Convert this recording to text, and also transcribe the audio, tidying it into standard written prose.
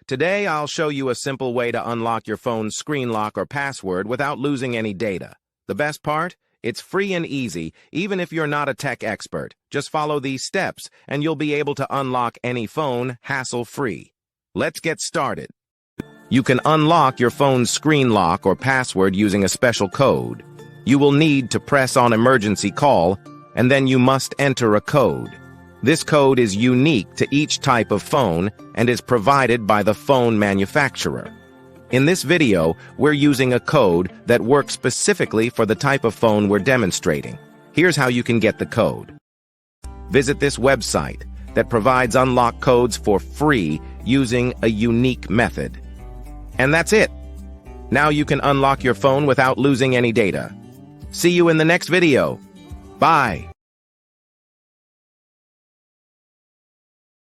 Today, I'll show you a simple way to unlock your phone's screen lock or password without losing any data. The best part? It's free and easy, even if you're not a tech expert. Just follow these steps, and you'll be able to unlock any phone hassle-free. Let's get started. You can unlock your phone's screen lock or password using a special code. You will need to press on emergency call, and then you must enter a code. This code is unique to each type of phone and is provided by the phone manufacturer. In this video, we're using a code that works specifically for the type of phone we're demonstrating. Here's how you can get the code. Visit this website that provides unlock codes for free using a unique method. And that's it. Now you can unlock your phone without losing any data. See you in the next video. Bye.